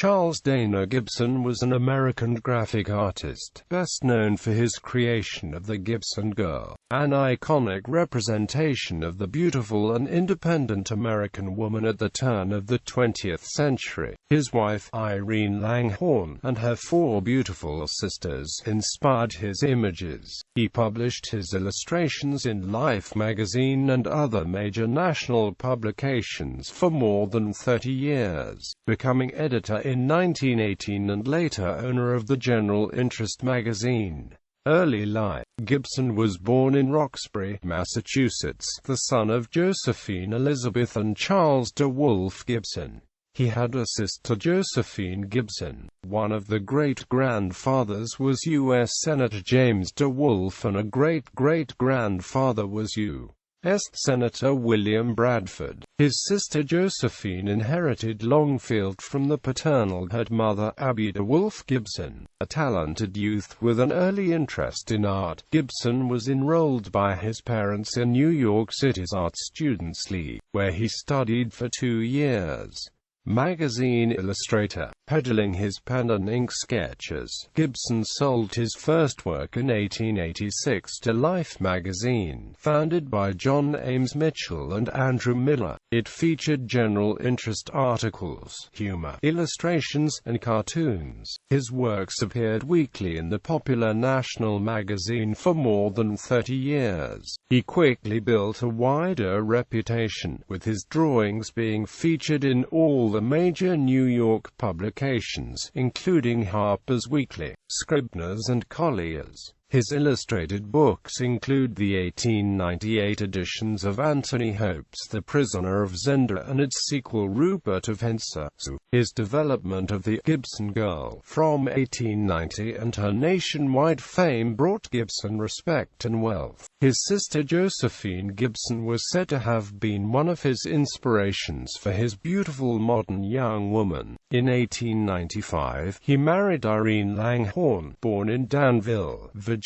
Charles Dana Gibson was an American graphic artist, best known for his creation of the Gibson Girl, an iconic representation of the beautiful and independent American woman at the turn of the 20th century. His wife, Irene Langhorne, and her four beautiful sisters inspired his images. He published his illustrations in Life magazine and other major national publications for more than 30 years, becoming editor in 1918 and later owner of the General Interest magazine. Early life. Gibson was born in Roxbury, Massachusetts, the son of Josephine Elizabeth and Charles DeWolf Gibson. He had a sister, Josephine Gibson. One of the great-grandfathers was U.S. Senator James DeWolf, and a great-great-grandfather was U.S. Senator William Bradford. His sister Josephine inherited Longfield from the paternal mother, Abby DeWolf Gibson. A talented youth with an early interest in art, Gibson was enrolled by his parents in New York City's Art Students League, where he studied for 2 years. Magazine illustrator. Peddling his pen and ink sketches, Gibson sold his first work in 1886 to Life magazine, founded by John Ames Mitchell and Andrew Miller. It featured general interest articles, humor, illustrations, and cartoons. His works appeared weekly in the popular national magazine for more than 30 years. He quickly built a wider reputation, with his drawings being featured in all the major New York publications, including Harper's Weekly, Scribner's and Collier's. His illustrated books include the 1898 editions of Anthony Hope's The Prisoner of Zenda and its sequel Rupert of Hentzau. His development of the Gibson Girl from 1890 and her nationwide fame brought Gibson respect and wealth. His sister Josephine Gibson was said to have been one of his inspirations for his beautiful modern young woman. In 1895, he married Irene Langhorne, born in Danville, Virginia.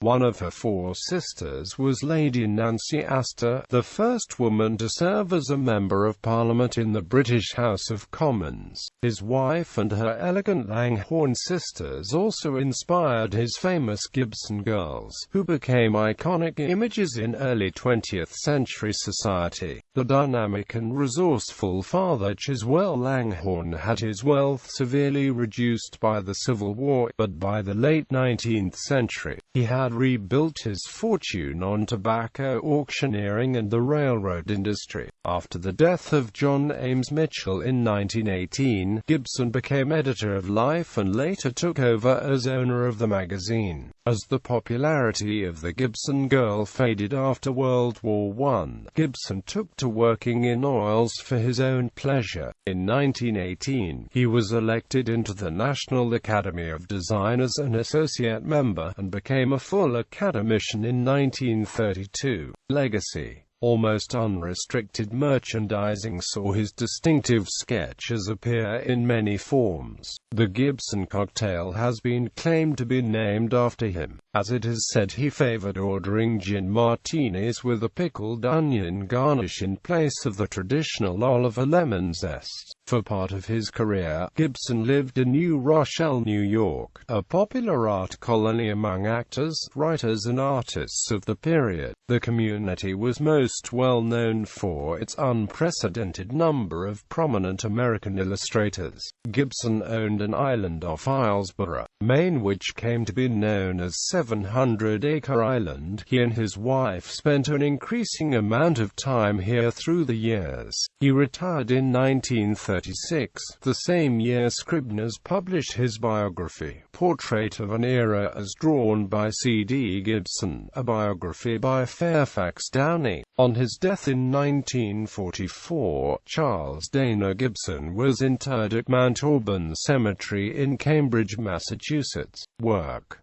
One of her 4 sisters was Lady Nancy Astor, the first woman to serve as a Member of Parliament in the British House of Commons. His wife and her elegant Langhorne sisters also inspired his famous Gibson Girls, who became iconic images in early 20th century society. The dynamic and resourceful father Chiswell Langhorne had his wealth severely reduced by the Civil War, but by the late 19th century, he had rebuilt his fortune on tobacco auctioneering and the railroad industry. After the death of John Ames Mitchell in 1918, Gibson became editor of Life and later took over as owner of the magazine. As the popularity of the Gibson Girl faded after World War I, Gibson took to working in oils for his own pleasure. In 1918, he was elected into the National Academy of Design as an associate member, and became a full academician in 1932. Legacy. Almost unrestricted merchandising saw his distinctive sketches appear in many forms. The Gibson cocktail has been claimed to be named after him, as it is said he favored ordering gin martinis with a pickled onion garnish in place of the traditional olive or lemon zest. For part of his career, Gibson lived in New Rochelle, New York, a popular art colony among actors, writers and artists of the period. The community was most well known for its unprecedented number of prominent American illustrators. Gibson owned an island off Islesboro, Maine, which came to be known as 700-acre Island. He and his wife spent an increasing amount of time here through the years. He retired in 1936. The same year, Scribner's published his biography, Portrait of an Era as Drawn by C.D. Gibson, a biography by Fairfax Downey. On his death in 1944, Charles Dana Gibson was interred at Mount Auburn Cemetery in Cambridge, Massachusetts. Work.